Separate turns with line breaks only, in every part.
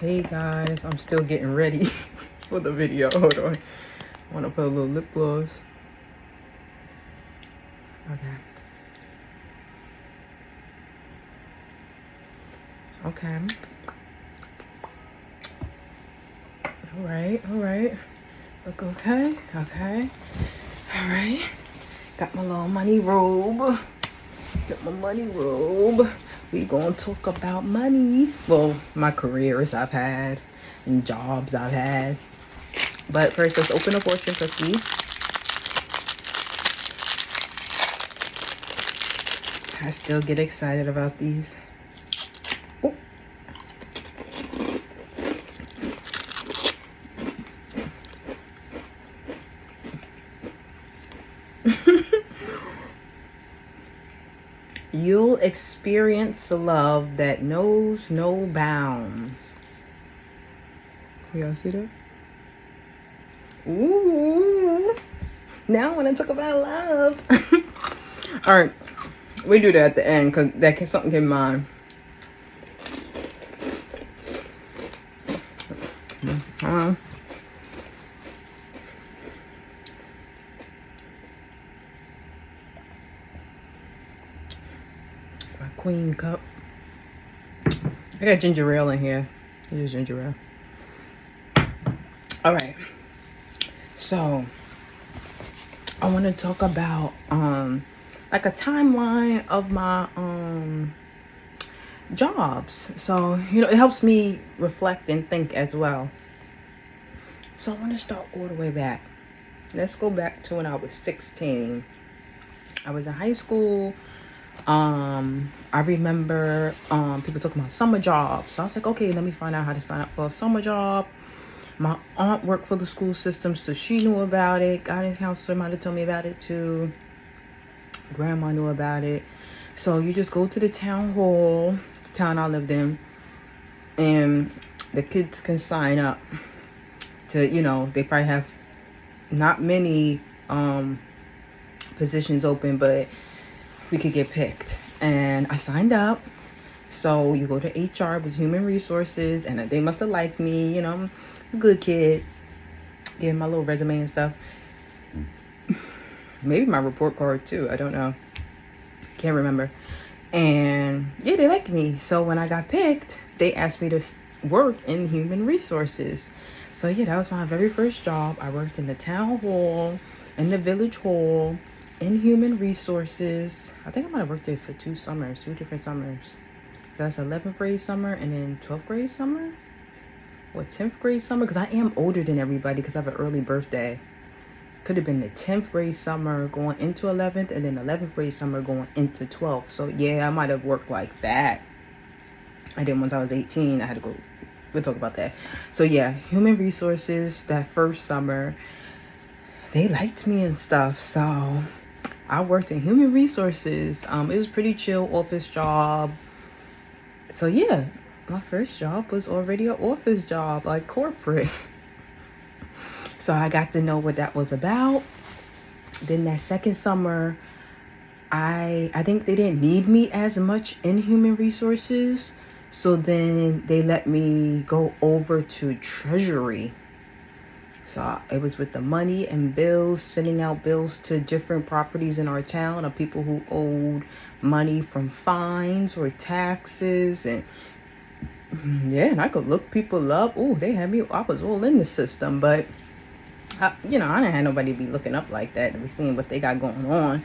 Hey guys, I'm still getting ready for the video. Hold on. I want to put a little lip gloss. Okay. All right. Look okay. All right. Got my little money robe. We gonna talk about money. Well, my careers I've had and jobs I've had. But first, let's open a fortune cookie. I still get excited about these. Ooh. You'll experience a love that knows no bounds. Y'all see that? Ooh. Now I want to talk about love. All right. We do that at the end because something came in mind. My queen cup. I got ginger ale in here. Here's ginger ale. All right. So I want to talk about like a timeline of my jobs. So, you know, it helps me reflect and think as well. So I want to start all the way back. Let's go back to when I was 16. I was in high school. I remember people talking about summer jobs. So I was like, okay, let me find out how to sign up for a summer job. My aunt worked for the school system, so she knew about it. Guidance counselor might have told me about it too. Grandma knew about it. So you just go to the town hall, the town I lived in, and the kids can sign up to, you know, they probably have not many positions open, but we could get picked. And I signed up. So you go to HR, it was human resources, and they must have liked me, you know, I'm a good kid. Gave my little resume and stuff. Maybe my report card too, I don't know. Can't remember. And yeah, they liked me. So when I got picked, they asked me to work in human resources. So yeah, that was my very first job. I worked in the town hall, in the village hall, in human resources. I think I might have worked there for 2 different summers. So that's 11th grade summer and then 12th grade summer or 10th grade summer, because I am older than everybody because I have an early birthday. Could have been the 10th grade summer going into 11th and then 11th grade summer going into 12th. So yeah, I might have worked like that. And then once I was 18, I had to go. We'll talk about that. So yeah, human resources, that first summer, they liked me and stuff. So I worked in human resources. It was pretty chill office job. So yeah, my first job was already an office job, like corporate. So I got to know what that was about. Then that second summer, I think they didn't need me as much in human resources. So then they let me go over to Treasury. So it was with the money and bills, sending out bills to different properties in our town of people who owed money from fines or taxes. And yeah, and I could look people up. Oh, they had me. I was all in the system, but you know, I didn't have nobody be looking up like that to be seeing what they got going on.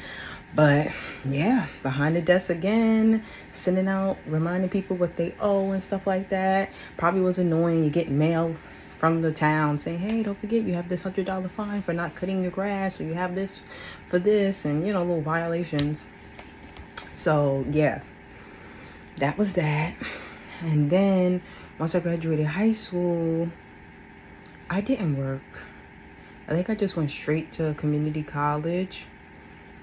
But yeah, behind the desk again, sending out, reminding people what they owe and stuff like that. Probably was annoying. You get mail from the town saying, hey, don't forget you have this $100 fine for not cutting your grass, or you have this for this, and you know, little violations. So yeah, that was that. And then once I graduated high school, I didn't work. I think I just went straight to community college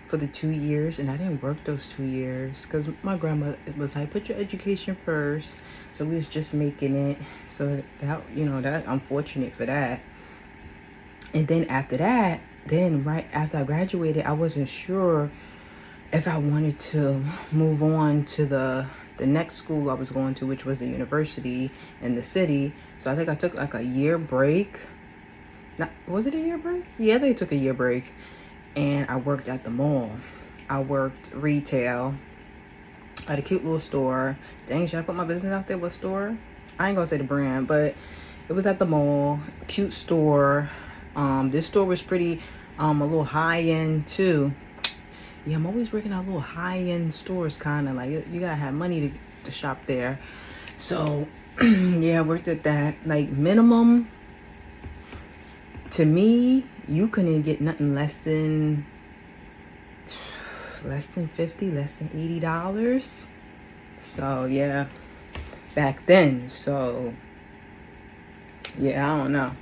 for the 2 years, and I didn't work those 2 years because my grandma was like, put your education first. So we was just making it. So that, you know, that I'm fortunate for that. And then after that, then right after I graduated, I wasn't sure if I wanted to move on to the the next school I was going to, which was a university in the city. So I think I took like a year break. Was it a year break? Yeah, they took a year break. And I worked at the mall. I worked retail at a cute little store. Dang, should I put my business out there? What store? I ain't gonna say the brand, but it was at the mall. Cute store. This store was pretty a little high-end too. Yeah, I'm always working at little high-end stores, kind of like you gotta have money to shop there. So yeah, I worked at that. Like minimum to me, you couldn't get nothing less than $50, less than $80. So yeah, back then. So yeah, I don't know.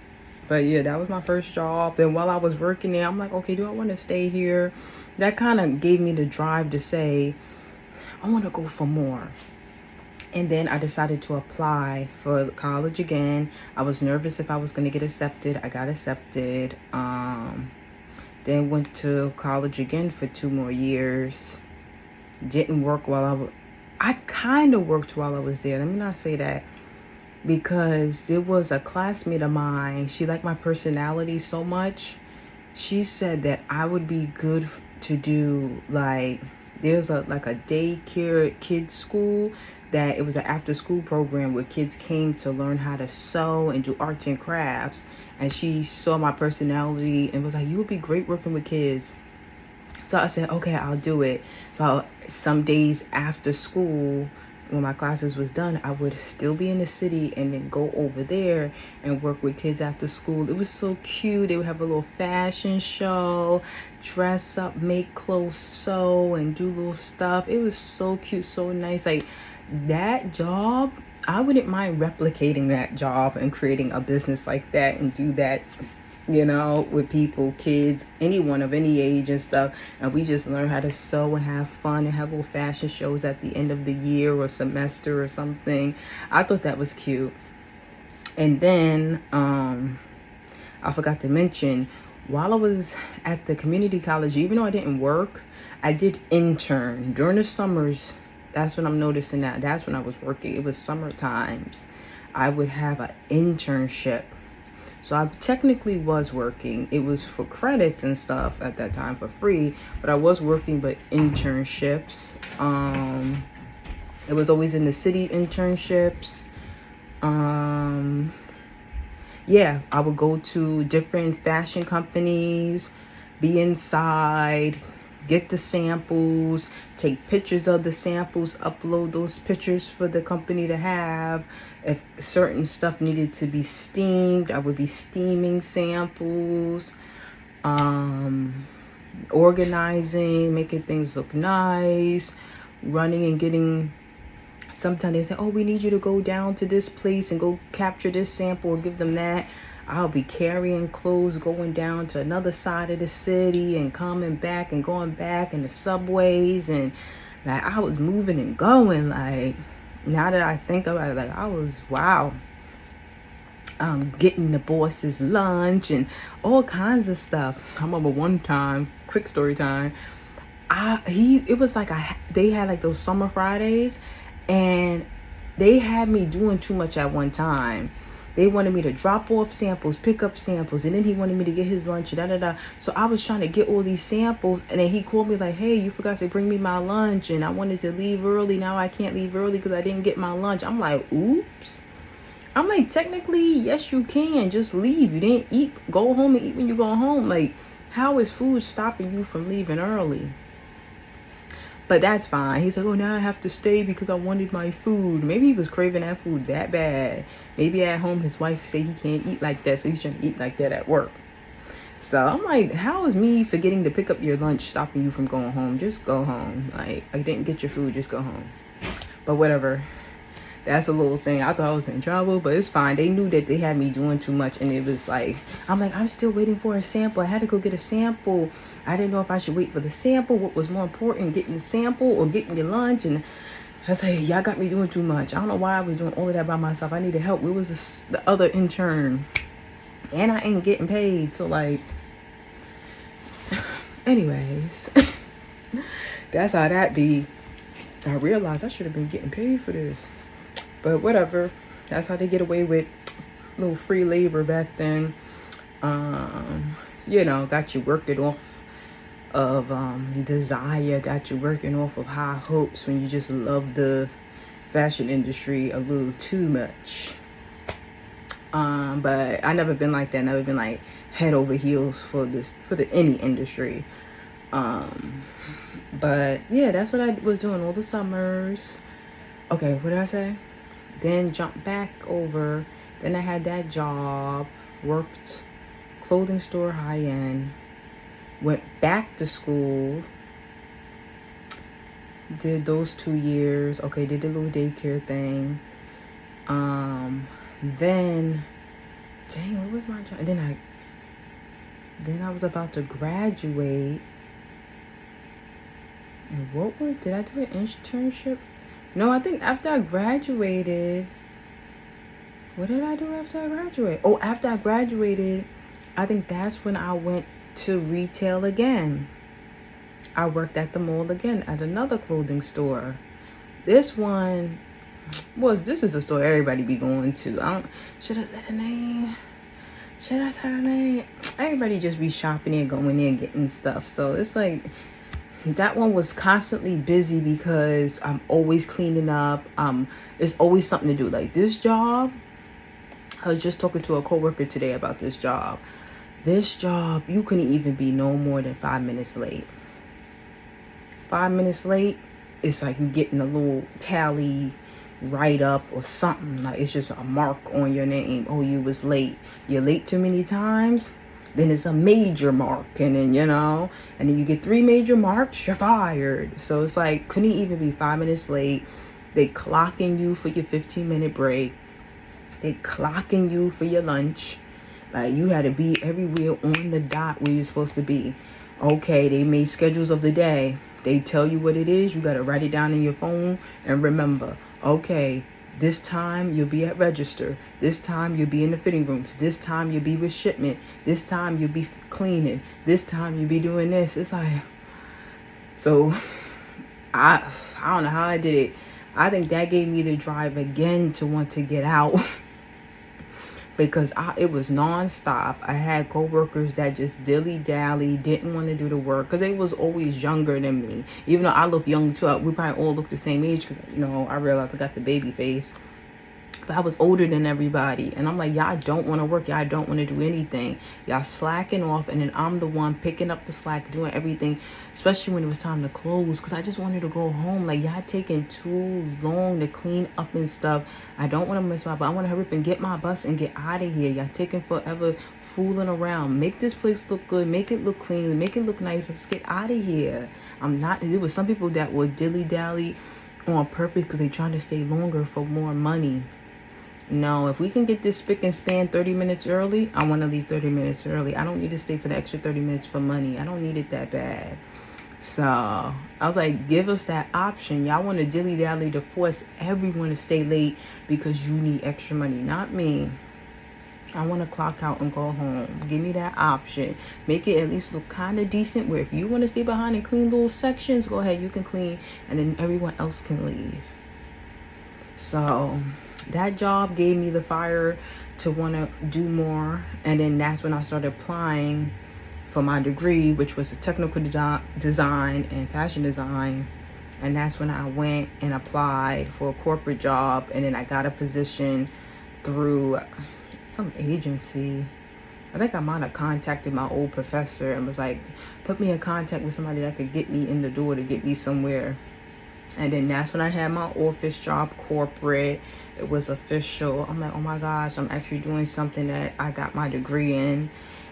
But yeah, that was my first job. And while I was working there, I'm like, okay, do I want to stay here? That kind of gave me the drive to say, I want to go for more. And then I decided to apply for college again. I was nervous if I was going to get accepted. I got accepted. Then went to college again for 2 more years. Didn't work while I kind of worked while I was there. Let me not say that. Because there was a classmate of mine, she liked my personality so much. She said that I would be good to do, like, there's a daycare kids school, that it was an after school program where kids came to learn how to sew and do arts and crafts. And she saw my personality and was like, you would be great working with kids. So I said, okay, I'll do it. So some days after school, when my classes was done, I would still be in the city and then go over there and work with kids after school. It was so cute. They would have a little fashion show, dress up, make clothes, sew, and do little stuff. It was so cute, so nice. Like that job, I wouldn't mind replicating that job and creating a business like that and do that, you know, with people, kids, anyone of any age and stuff. And we just learn how to sew and have fun and have little fashion shows at the end of the year or semester or something. I thought that was cute. And then I forgot to mention, while I was at the community college, even though I didn't work, I did intern during the summers. That's when I'm noticing that. That's when I was working. It was summer times. I would have an internship. So I technically was working. It was for credits and stuff at that time for free, but I was working, but internships. It was always in the city internships. Yeah, I would go to different fashion companies, be inside, get the samples, take pictures of the samples, upload those pictures for the company to have. If certain stuff needed to be steamed, I would be steaming samples, organizing, making things look nice, running and getting. Sometimes they say, oh, we need you to go down to this place and go capture this sample or give them that. I'll be carrying clothes, going down to another side of the city and coming back and going back in the subways. And like, I was moving and going. Like, now that I think about it, like, I was, wow. Getting the boss's lunch and all kinds of stuff. I remember one time, quick story time, it was like they had like those summer Fridays, and they had me doing too much at one time. They wanted me to drop off samples, pick up samples, and then he wanted me to get his lunch, So I was trying to get all these samples, and then he called me like, hey, you forgot to bring me my lunch, and I wanted to leave early. Now I can't leave early because I didn't get my lunch. I'm like, oops. I'm like, technically, yes, you can. Just leave. You didn't eat. Go home and eat when you go home. Like, how is food stopping you from leaving early? But that's fine. He's like, oh, now I have to stay because I wanted my food. Maybe he was craving that food that bad. Maybe at home his wife said he can't eat like that, so he's trying to eat like that at work. So I'm like, how is me forgetting to pick up your lunch stopping you from going home? Just go home. Like, I didn't get your food, just go home. But whatever. That's a little thing. I thought I was in trouble, but it's fine. They knew that they had me doing too much, and it was like, I'm like, I'm still waiting for a sample. I had to go get a sample. I didn't know if I should wait for the sample. What was more important, getting the sample or getting your lunch? And I was like, y'all got me doing too much. I don't know why I was doing all of that by myself. I needed help. Where was the other intern? And I ain't getting paid. So like, anyways, that's how that be. I realized I should have been getting paid for this. But whatever. That's how they get away with little free labor back then. Got you working off of desire, got you working off of high hopes when you just love the fashion industry a little too much. But I never been like that. Never been like head over heels for any industry. But yeah, that's what I was doing all the summers. Okay, what did I say? Then jumped back over. Then I had that job, worked clothing store, high end, went back to school, did those 2 years. Okay, did the little daycare thing. Then, dang, what was my job? And then I was about to graduate. And did I do an internship? No, I think after I graduated, what did I do after I graduated? Oh, after I graduated, I think that's when I went to retail again. I worked at the mall again at another clothing store. This is a store everybody be going to. Should I say the name? Everybody just be shopping and going in and getting stuff. So it's like, that one was constantly busy because I'm always cleaning up. There's always something to do. Like this job, I was just talking to a coworker today about this job. This job, you couldn't even be no more than 5 minutes late. 5 minutes late, it's like you getting a little tally write up or something. Like it's just a mark on your name. Oh, you was late. You're late too many times, then it's a major mark. And then, and then you get 3 major marks, you're fired. So it's like, couldn't even be 5 minutes late. They clocking you for your 15-minute break. They clocking you for your lunch. Like you had to be everywhere on the dot where you're supposed to be. Okay, they made schedules of the day. They tell you what it is. You got to write it down in your phone and remember, okay, this time you'll be at register. This time you'll be in the fitting rooms. This time you'll be with shipment. This time you'll be cleaning. This time you'll be doing this. It's like, so I don't know how I did it. I think that gave me the drive again to want to get out. Because it was nonstop. I had coworkers that just dilly-dally, didn't want to do the work because they was always younger than me. Even though I look young too, we probably all look the same age because I realized I got the baby face. But I was older than everybody. And I'm like, y'all don't want to work. Y'all don't want to do anything. Y'all slacking off. And then I'm the one picking up the slack, doing everything. Especially when it was time to close. Because I just wanted to go home. Like, y'all taking too long to clean up and stuff. I don't want to miss my bus. I want to hurry up and get my bus and get out of here. Y'all taking forever fooling around. Make this place look good. Make it look clean. Make it look nice. Let's get out of here. There was some people that would dilly-dally on purpose because they're trying to stay longer for more money. No, if we can get this spick and span 30 minutes early, I want to leave 30 minutes early. I don't need to stay for the extra 30 minutes for money. I don't need it that bad. So I was like, give us that option. Y'all want to dilly-dally to force everyone to stay late because you need extra money. Not me. I want to clock out and go home. Give me that option. Make it at least look kind of decent where if you want to stay behind and clean little sections, go ahead. You can clean and then everyone else can leave. So that job gave me the fire to want to do more. And then that's when I started applying for my degree, which was a technical design and fashion design. And that's when I went and applied for a corporate job. And then I got a position through some agency. I think I might have contacted my old professor and was like, put me in contact with somebody that could get me in the door to get me somewhere. And then that's when I had my office job, corporate. It was official. I'm like, oh my gosh, I'm actually doing something that I got my degree in.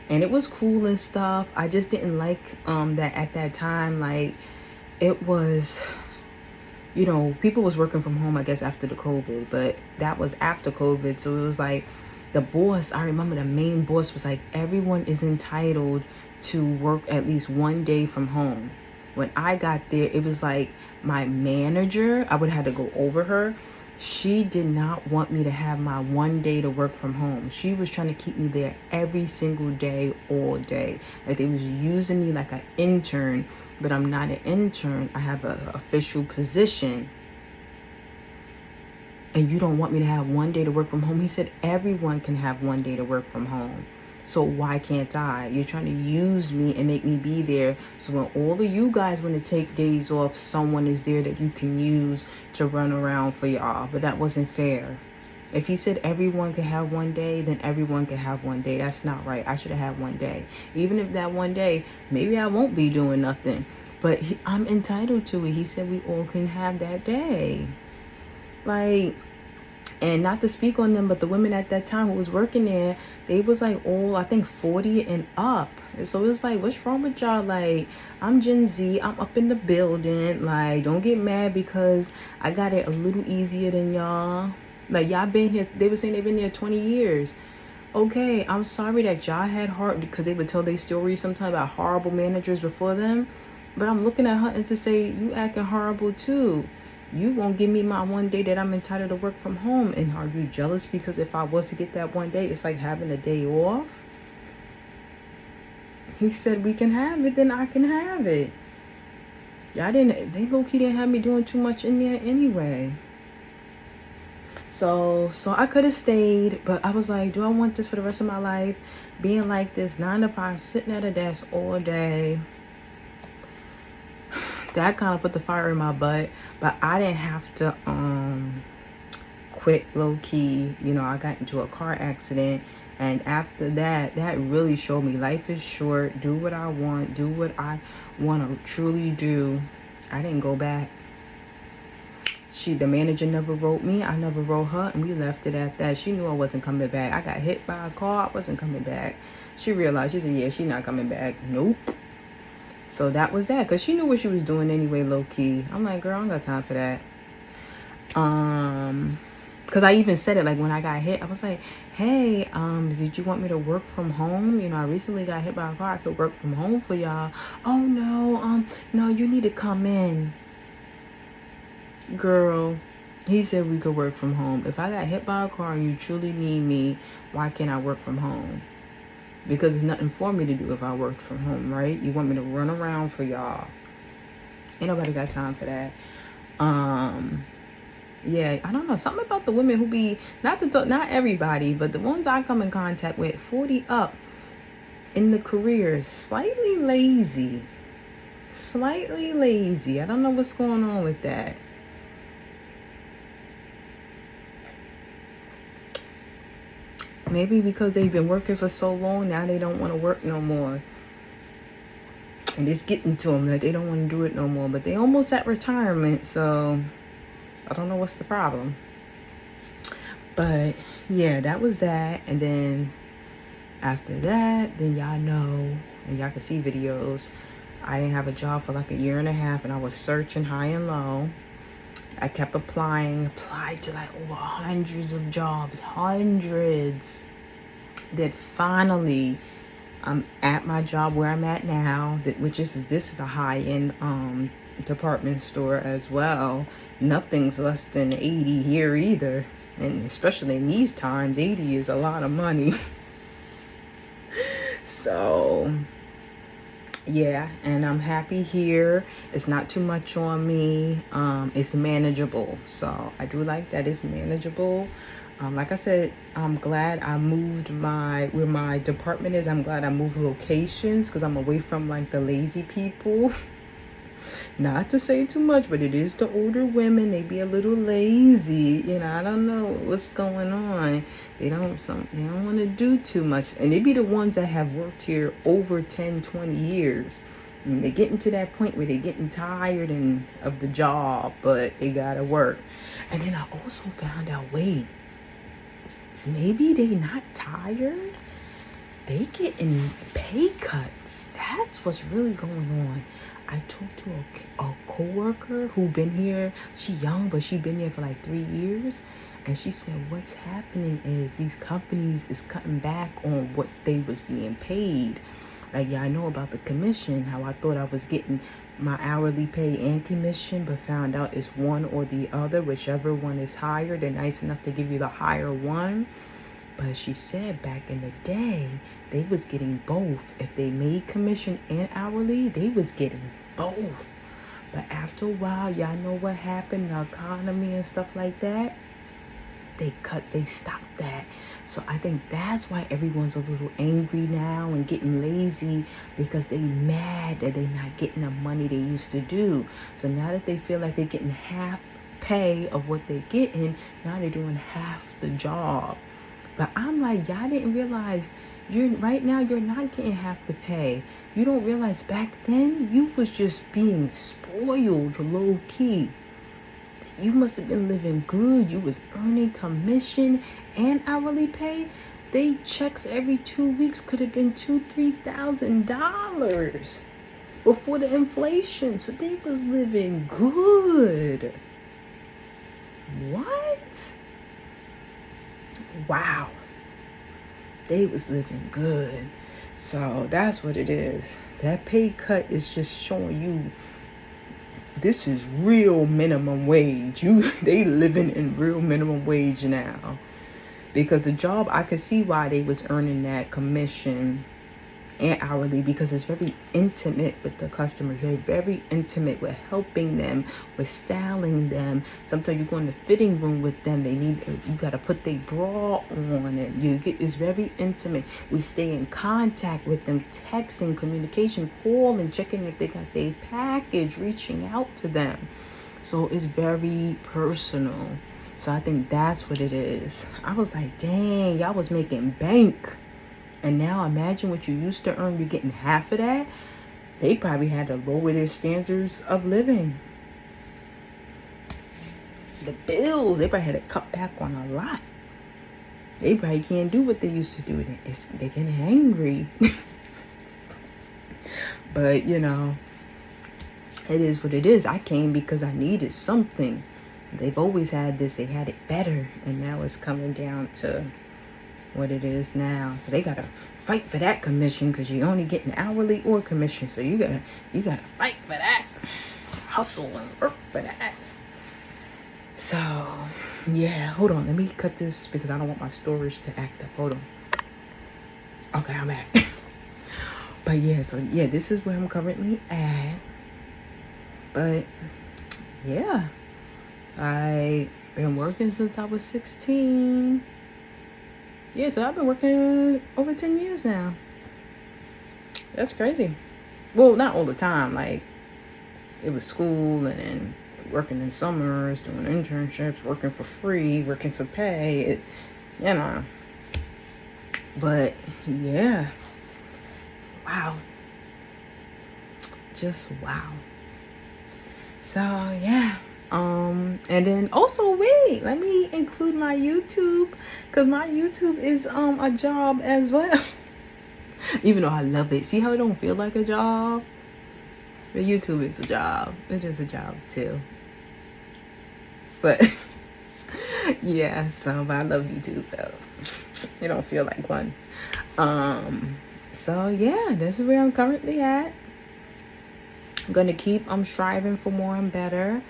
And it was cool and stuff. I just didn't like that at that time. Like, it was, people was working from home, I guess, after the COVID. But that was after COVID. So it was like, the boss, I remember the main boss was like, everyone is entitled to work at least one day from home. When I got there, it was like my manager, I would have to go over her. She did not want me to have my one day to work from home. She was trying to keep me there every single day, all day. Like they was using me like an intern, but I'm not an intern. I have an official position. And you don't want me to have one day to work from home. He said everyone can have one day to work from home. So why can't I? You're trying to use me and make me be there. So when all of you guys want to take days off, someone is there that you can use to run around for y'all. But that wasn't fair. If he said everyone can have one day, then everyone can have one day. That's not right. I should have had one day. Even if that one day, maybe I won't be doing nothing. But I'm entitled to it. He said we all can have that day. Like, and not to speak on them, but the women at that time who was working there, they was like all, I think 40 and up. And so it's like, what's wrong with y'all? Like, I'm Gen Z, I'm up in the building. Like, don't get mad because I got it a little easier than y'all. Like, y'all been here, they were saying they've been there 20 years. Okay, I'm sorry that y'all had hard, because they would tell their stories sometimes about horrible managers before them. But I'm looking at her and to say, you acting horrible too. You won't give me my one day that I'm entitled to work from home. And are you jealous because if I was to get that one day, it's like having a day off? He said we can have it, then I can have it. Y'all didn't, they low-key didn't have me doing too much in there anyway. So I could have stayed, but I was like, do I want this for the rest of my life? Being like this, 9 to 5, sitting at a desk all day. That kind of put the fire in my butt, but I didn't have to quit low-key. You know, I got into a car accident, and after that really showed me life is short. Do what I want, do what I want to truly do. I didn't go back. The manager never wrote me, I never wrote her, and we left it at that. She knew I wasn't coming back. I got hit by a car, I wasn't coming back. She realized, she said, yeah, she's not coming back. Nope. So that was that, because she knew what she was doing anyway, low-key. I'm like, girl, I don't got time for that. Because I even said it, like, when I got hit, I was like, hey, did you want me to work from home? You know, I recently got hit by a car. I could work from home for y'all. Oh, no, you need to come in. Girl, he said we could work from home. If I got hit by a car and you truly need me, why can't I work from home? Because there's nothing for me to do if I worked from home, right? You want me to run around for y'all. Ain't nobody got time for that. Yeah, I don't know. Something about the women who be, not everybody, but the ones I come in contact with, 40 up in the career, slightly lazy. Slightly lazy. I don't know what's going on with that. Maybe because they've been working for so long, now they don't want to work no more. And it's getting to them that they don't want to do it no more. But they almost at retirement, so I don't know what's the problem. But yeah, that was that. And then after that, then y'all know, and y'all can see videos, I didn't have a job for like a year and a half, and I was searching high and low. I kept applied to like over hundreds of jobs, hundreds. That finally, I'm at my job where I'm at now, this is a high-end department store as well. Nothing's less than 80 here either, and especially in these times, 80 is a lot of money. So yeah, and I'm happy here. It's not too much on me. It's manageable. So I do like that it's manageable. Like I said, I'm glad I moved where my department is. I'm glad I moved locations because I'm away from like the lazy people. Not to say too much, but it is the older women. They be a little lazy. You know, I don't know what's going on. They don't want to do too much. And they be the ones that have worked here over 10, 20 years. And they're getting to that point where they're getting tired of the job, but they got to work. And then I also found out, wait, maybe they not tired. They getting pay cuts. That's what's really going on. I talked to a coworker who been here. She young, but she been here for like 3 years. And she said what's happening is these companies is cutting back on what they was being paid. Like, yeah, I know about the commission, how I thought I was getting my hourly pay and commission, but found out it's one or the other. Whichever one is higher, they're nice enough to give you the higher one. But she said back in the day, they was getting both. If they made commission and hourly, they was getting both. But after a while, y'all know what happened, the economy and stuff like that. They stopped that. So I think that's why everyone's a little angry now and getting lazy, because they mad that they're not getting the money they used to do. So now that they feel like they're getting half pay of what they're getting, now they're doing half the job. But I'm like, y'all didn't realize right now you're not getting half the pay. You don't realize back then you was just being spoiled low key. You must have been living good. You was earning commission and hourly pay. They checks every 2 weeks could have been $2,000-$3,000 before the inflation. So they was living good. What? Wow. They was living good. So that's what it is. That pay cut is just showing you this is real minimum wage. They living in real minimum wage now. Because the job, I could see why they was earning that commission and hourly, because it's very intimate with the customers. You're very intimate with helping them, with styling them. Sometimes you go in the fitting room with them. You got to put their bra on, and it's very intimate. We stay in contact with them, texting, communication, calling, checking if they got their package, reaching out to them. So it's very personal. So I think that's what it is. I was like, dang, y'all was making bank. And now imagine what you used to earn, you're getting half of that. They probably had to lower their standards of living. The bills, they probably had to cut back on a lot. They probably can't do what they used to do. They're getting angry. But, it is what it is. I came because I needed something. They've always had this. They had it better. And now it's coming down to what it is now. So they gotta fight for that commission, because you're only getting hourly or commission. So you gotta fight for that, hustle and work for that. So yeah, hold on, let me cut this because I don't want my storage to act up. Hold on. Okay, I'm back. But yeah, so yeah, this is where I'm currently at. But yeah, I've been working since I was 16. Yeah, so I've been working over 10 years now. That's crazy. Well, not all the time. Like, it was school and then working in summers, doing internships, working for free, working for pay. But, yeah. Wow. Just wow. So, yeah. And then also, wait, let me include my YouTube, because my YouTube is a job as well. Even though I love it. See how it don't feel like a job? But YouTube is a job. It is a job too. But yeah, but I love YouTube, so it don't feel like one. So yeah, this is where I'm currently at. I'm gonna keep striving for more and better.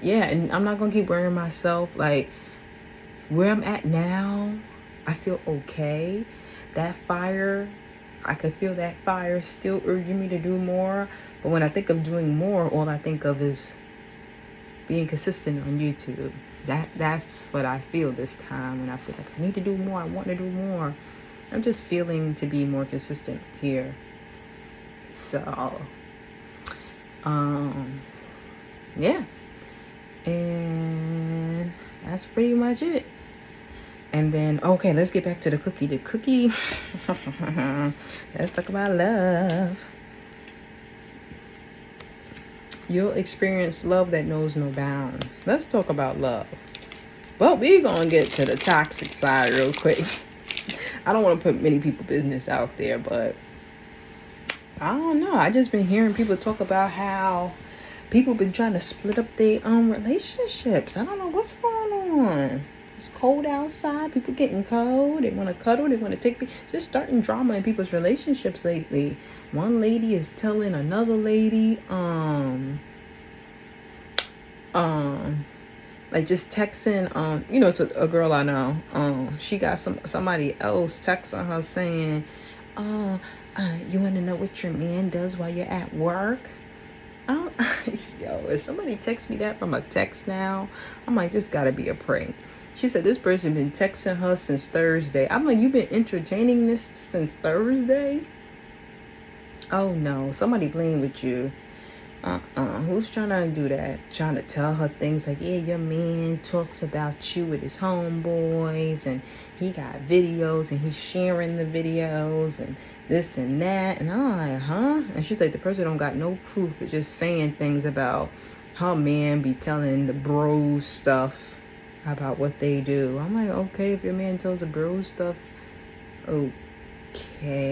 Yeah, and I'm not gonna keep worrying myself. Like, where I'm at now, I feel okay. That fire, I can feel that fire still urging me to do more. But when I think of doing more, all I think of is being consistent on YouTube. That's what I feel this time. When I feel like I need to do more, I want to do more. I'm just feeling to be more consistent here. So yeah, and that's pretty much it. And then, okay, let's get back to the cookie. Let's talk about love. You'll experience love that knows no bounds. Let's talk about love. Well, we're gonna get to the toxic side real quick. I don't want to put many people business out there, but I don't know. I just been hearing people talk about how people been trying to split up their relationships. I don't know what's going on. It's cold outside. People getting cold. They want to cuddle. They want to take me. Just starting drama in people's relationships lately. One lady is telling another lady, like just texting, it's a girl I know. She got somebody else texting her saying, you want to know what your man does while you're at work? Yo, if somebody texts me that from a text now, I'm like, this gotta be a prank. She said this person been texting her since Thursday. I'm like, you've been entertaining this since Thursday? Oh no, somebody playing with you. Who's trying to do that? Trying to tell her things like, yeah, your man talks about you with his homeboys, and he got videos, and he's sharing the videos, and this and that. And I'm like, huh? And she's like, the person don't got no proof, but just saying things about her man be telling the bros stuff about what they do. I'm like, okay, if your man tells the bros stuff, okay.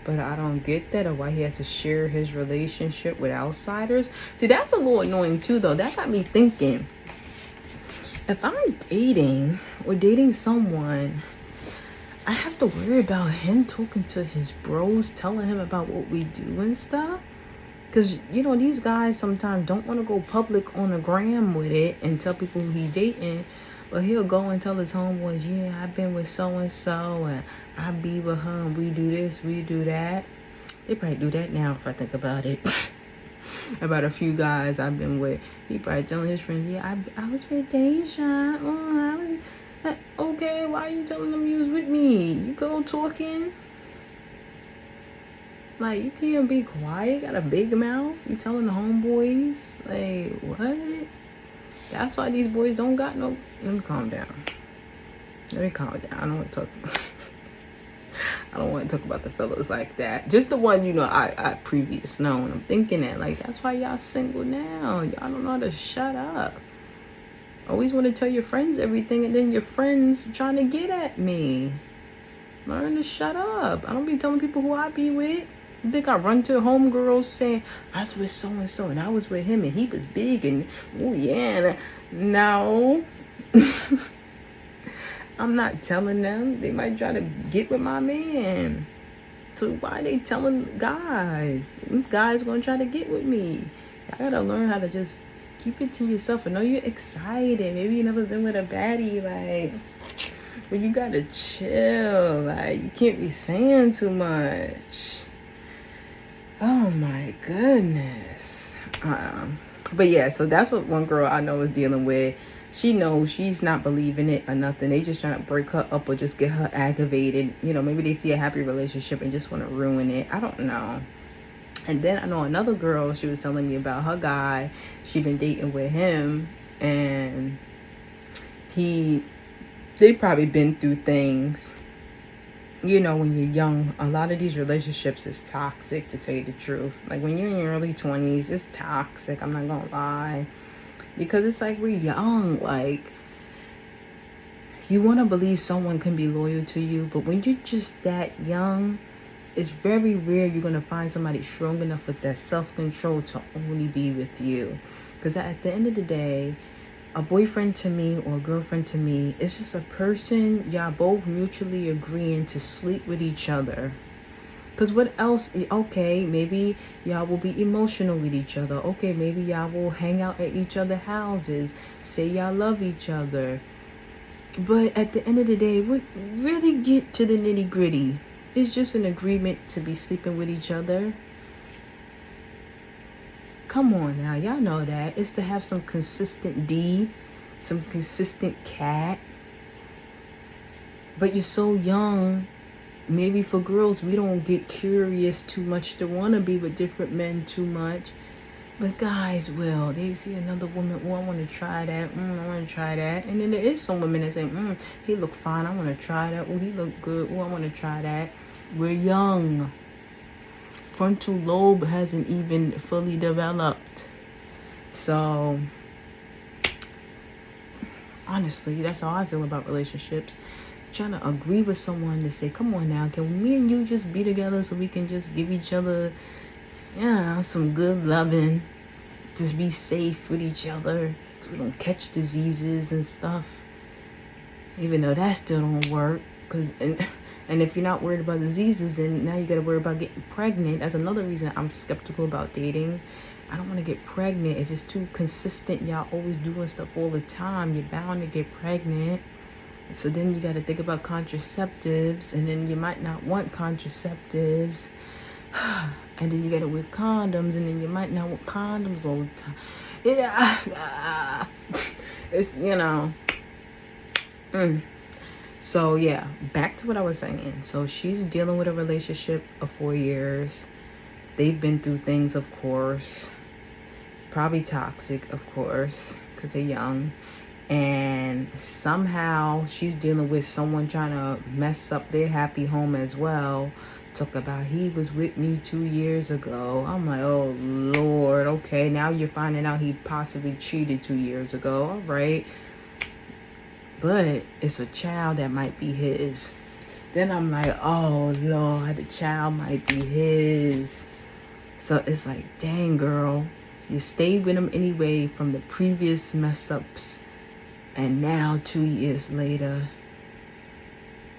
But I don't get that, or why he has to share his relationship with outsiders. See, that's a little annoying too, though. That got me thinking. If I'm dating someone, I have to worry about him talking to his bros, telling him about what we do and stuff. Because, these guys sometimes don't want to go public on the gram with it and tell people who he dating. But he'll go and tell his homeboys, yeah, I've been with so-and-so, and I be with her, and we do this, we do that. They probably do that now, if I think about it. About a few guys I've been with. He probably telling his friends, yeah, I was with Deja. Okay, why are you telling them you was with me? You go talking? Like, you can't be quiet, got a big mouth. You telling the homeboys? Like, what? That's why these boys don't got no... Let me calm down. I don't want to talk... I don't want to talk about the fellas like that. Just the one, I previous known. I'm thinking that, like, that's why y'all single now. Y'all don't know how to shut up. Always want to tell your friends everything, and then your friends trying to get at me. Learn to shut up. I don't be telling people who I be with. You think I run to homegirls saying, I was with so-and-so, and I was with him, and he was big, and, oh, yeah. No. I'm not telling them. They might try to get with my man. So why they telling guys? Guys gonna try to get with me. I gotta learn how to just keep it to yourself. I know you're excited. Maybe you never been with a baddie, like, but you gotta chill. Like, you can't be saying too much. Oh my goodness. But yeah, so that's what one girl I know is dealing with. She knows she's not believing it or nothing. They just trying to break her up or just get her aggravated. Maybe they see a happy relationship and just want to ruin it. I don't know. And then I know another girl, she was telling me about her guy. She been dating with him, and they probably been through things. When you're young, a lot of these relationships is toxic, to tell you the truth. Like, when you're in your early 20s, it's toxic. I'm not gonna lie. Because it's like, we're young. Like, you want to believe someone can be loyal to you, but when you're just that young, it's very rare you're going to find somebody strong enough with that self-control to only be with you. Because at the end of the day, a boyfriend to me or a girlfriend to me is just a person y'all both mutually agreeing to sleep with each other. Because what else? Okay, maybe y'all will be emotional with each other. Okay, maybe y'all will hang out at each other's houses, say y'all love each other. But at the end of the day, what really get to the nitty gritty is just an agreement to be sleeping with each other. Come on now, y'all know that. It's to have some consistent D, some consistent cat. But you're so young. Maybe for girls, we don't get curious too much to want to be with different men too much. But guys will. They see another woman, oh, I want to try that. I want to try that. And then there is some women that say, he look fine, I want to try that. Oh, he look good. Oh, I want to try that. We're young. Frontal lobe hasn't even fully developed. So, honestly, that's how I feel about relationships. Trying to agree with someone to say, come on now, can me and you just be together so we can just give each other some good loving, just be safe with each other so we don't catch diseases and stuff. Even though that still don't work. And if you're not worried about diseases, then now you got to worry about getting pregnant. That's another reason I'm skeptical about dating. I don't want to get pregnant. If it's too consistent, y'all always doing stuff all the time, you're bound to get pregnant. So then you got to think about contraceptives, and then you might not want contraceptives. And then you got to wear condoms, and then you might not want condoms all the time. Yeah. It's, So yeah, back to what I was saying. So she's dealing with a relationship of 4 years. They've been through things, of course. Probably toxic, of course, because they're young. And somehow she's dealing with someone trying to mess up their happy home as well. Talk about he was with me 2 years ago. I'm like, oh Lord, okay, now you're finding out he possibly cheated 2 years ago. All right. But it's a child that might be his. Then I'm like, oh Lord, the child might be his. So it's like, dang girl, you stayed with him anyway from the previous mess ups. And now 2 years later,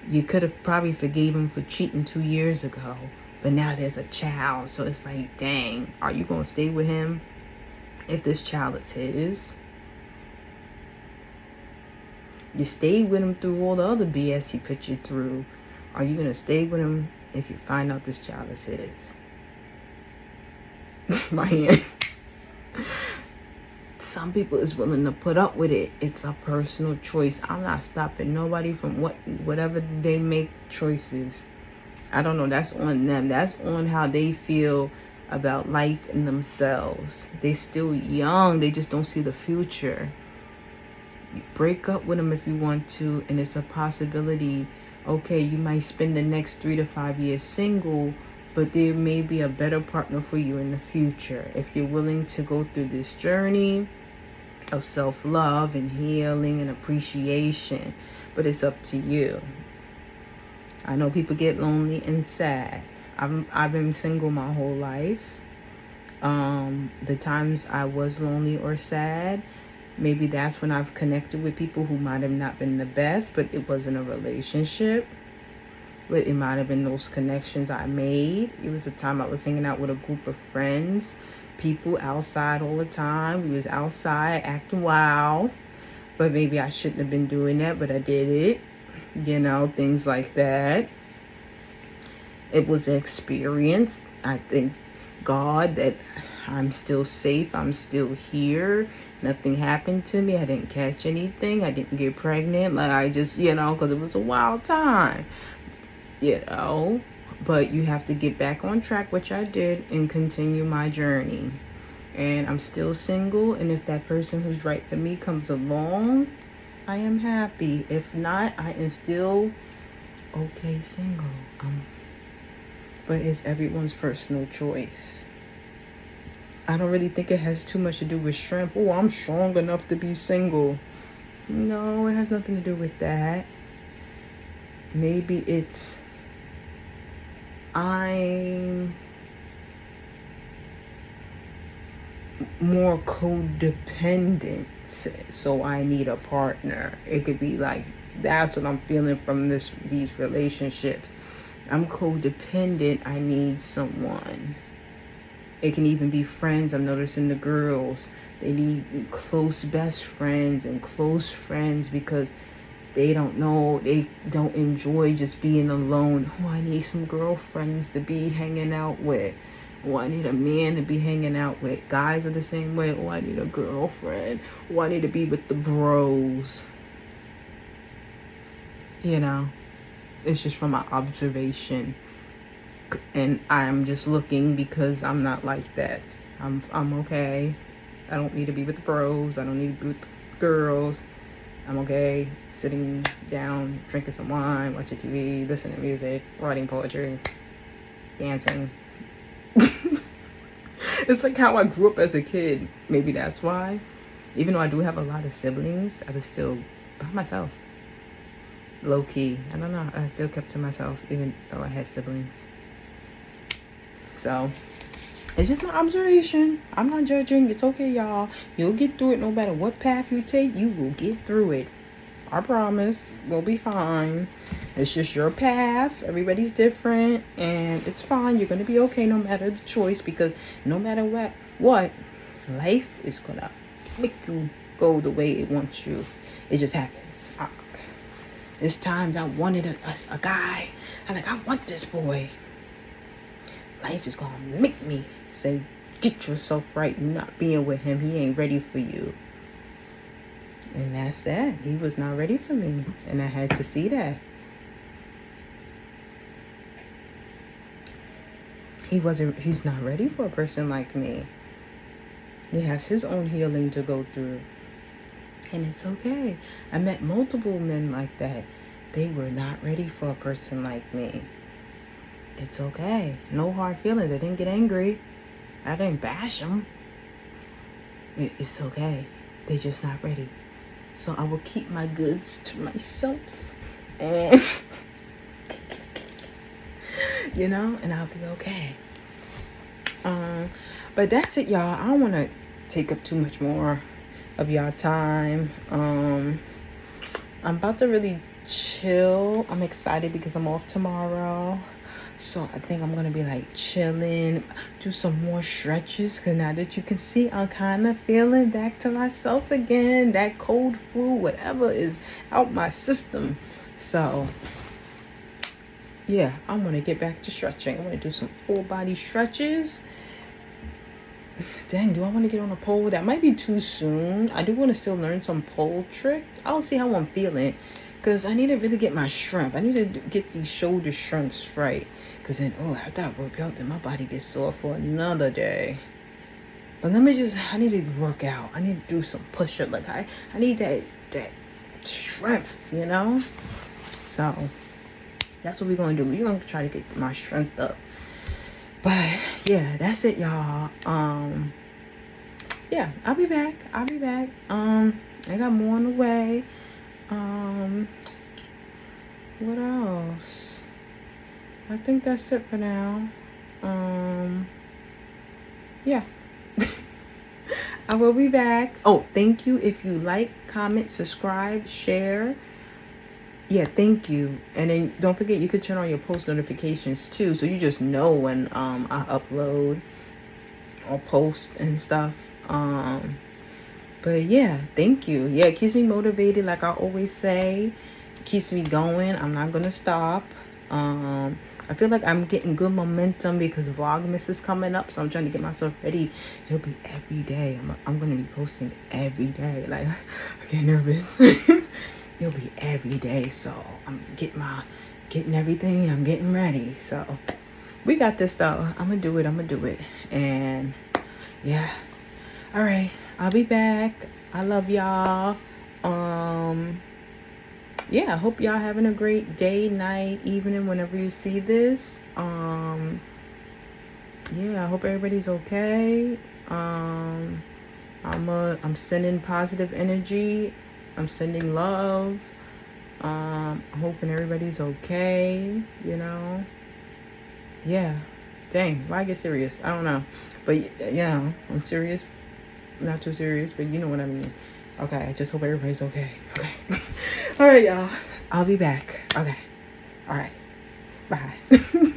you could have probably forgave him for cheating 2 years ago. But now there's a child. So it's like, dang, are you going to stay with him if this child is his? You stayed with him through all the other BS he put you through. Are you going to stay with him if you find out this child is his? My hand. Some people is willing to put up with it. It's a personal choice. I'm not stopping nobody from whatever they make choices. I don't know. That's on them. That's on how they feel about life and themselves. They still young. They just don't see the future. You break up with them if you want to, and it's a possibility. Okay, you might spend the next 3 to 5 years single, but there may be a better partner for you in the future if you're willing to go through this journey of self-love and healing and appreciation. But it's up to you. I know people get lonely and sad. I've been single my whole life. The times I was lonely or sad, maybe that's when I've connected with people who might have not been the best, but it wasn't a relationship. But it might have been those connections I made. It was a time I was hanging out with a group of friends, people outside all the time. We was outside acting wild, but maybe I shouldn't have been doing that, but I did it. Things like that. It was an experience. I thank God that I'm still safe. I'm still here. Nothing happened to me. I didn't catch anything. I didn't get pregnant. Like I just, because it was a wild time. But you have to get back on track, which I did, and continue my journey. And I'm still single, and if that person who's right for me comes along, I am happy. If not, I am still okay single. But it's everyone's personal choice. I don't really think it has too much to do with strength. Oh, I'm strong enough to be single. No, it has nothing to do with that. Maybe it's I'm more codependent, so I need a partner. It could be like, that's what I'm feeling from these relationships. I'm codependent. I need someone. It can even be friends. I'm noticing the girls, they need close best friends and close friends because they don't enjoy just being alone. Oh, I need some girlfriends to be hanging out with. Oh, I need a man to be hanging out with. Guys are the same way. Oh, I need a girlfriend. Oh, I need to be with the bros. It's just from my observation. And I'm just looking because I'm not like that. I'm okay. I don't need to be with the bros. I don't need to be with the girls. I'm okay sitting down, drinking some wine, watching TV, listening to music, writing poetry, dancing. It's like how I grew up as a kid. Maybe that's why. Even though I do have a lot of siblings, I was still by myself. Low key. I don't know. I still kept to myself even though I had siblings. So It's just my observation. I'm not judging. It's okay, y'all. You'll get through it. No matter what path you take, you will get through it. I promise. We'll be fine. It's just your path. Everybody's different, and it's fine. You're gonna be okay no matter the choice, because no matter what, life is gonna make you go the way it wants you. It just happens. There's times I wanted a guy. I want this boy. Life is gonna make me say, get yourself right. You're not being with him. He ain't ready for you. And that's that. He was not ready for me. And I had to see that. He's not ready for a person like me. He has his own healing to go through. And it's okay. I met multiple men like that. They were not ready for a person like me. It's okay. No hard feelings. I didn't get angry. I didn't bash them. It's okay. They're just not ready. So I will keep my goods to myself. And, you know, and I'll be okay. But that's it, y'all. I don't want to take up too much more of y'all time. I'm about to really chill. I'm excited because I'm off tomorrow. So I think I'm going to be like chilling, do some more stretches, because now that you can see, I'm kind of feeling back to myself again. That cold flu, whatever, is out my system. So yeah, I'm going to get back to stretching. I'm going to do some full body stretches. Dang, do I want to get on a pole? That might be too soon. I do want to still learn some pole tricks. I'll see how I'm feeling, because I need to really get my strength. I need to get these shoulder strengths right. Because then, after I work out, then my body gets sore for another day. But I need to work out. I need to do some push-up. Like, I need that strength, you know? So, that's what we're going to do. We're going to try to get my strength up. But, yeah, that's it, y'all. Yeah, I'll be back. I got more on the way. What else? I think that's it for now. Yeah. I will be back. Oh, thank you. If you like, comment, subscribe, share. Yeah, thank you. And then don't forget, you could turn on your post notifications too, so you just know when I upload or post and stuff. But yeah, thank you. Yeah, it keeps me motivated, like I always say. It keeps me going. I'm not gonna stop. I feel like I'm getting good momentum because Vlogmas is coming up, so I'm trying to get myself ready. It'll be every day. I'm gonna be posting every day. Like, I get nervous. It'll be every day, so I'm getting everything. I'm getting ready. So we got this though. I'm gonna do it. And yeah, all right, I'll be back. I love y'all. Yeah, I hope y'all having a great day, night, evening, whenever you see this. Yeah, I hope everybody's okay. I'm sending positive energy. I'm sending love. I'm hoping everybody's okay, you know. Yeah. Dang, why get serious? I don't know. But yeah, I'm serious. Not too serious, but you know what I mean. Okay, I just hope everybody's okay. Okay. All right, y'all. I'll be back. Okay. All right. Bye.